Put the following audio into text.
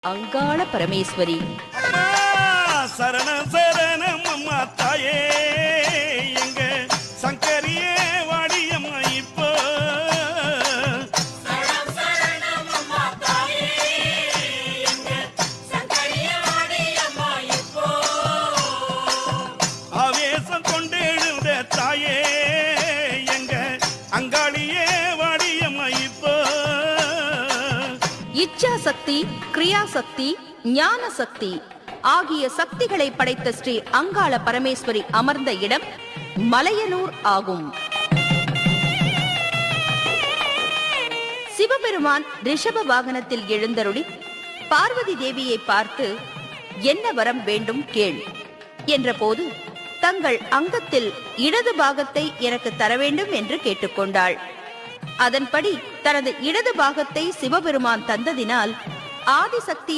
அங்காள பரமேஸ்வரி. அம்மா சரண சரணம் அம்மா தாயே, எங்க சங்கரியே வாடியம்மா இப்போ. ஆவேசம் கொண்டெழுந்த தாயே, எங்க அங்காளியே வாடியம்மா இப்போ. இச்சா சக்தி, கிரியா சக்தி, ஞான சக்தி ஆகிய சக்திகளை படைத்த ஸ்ரீ அங்காள பரமேஸ்வரி அமர்ந்த இடம் மலையனூர் ஆகும். சிவபெருமான் ரிஷப வாகனத்தில் எழுந்தருளி பார்வதி தேவியை பார்த்து, என்ன வரம் வேண்டும் கேள் என்றபோது, தங்கள் அங்கத்தில் இடது பாகத்தை எனக்கு தர வேண்டும் என்று கேட்டுக்கொண்டாள். அதன்படி தனது இடது பாகத்தை சிவபெருமான் தந்ததினால் ஆதிசக்தி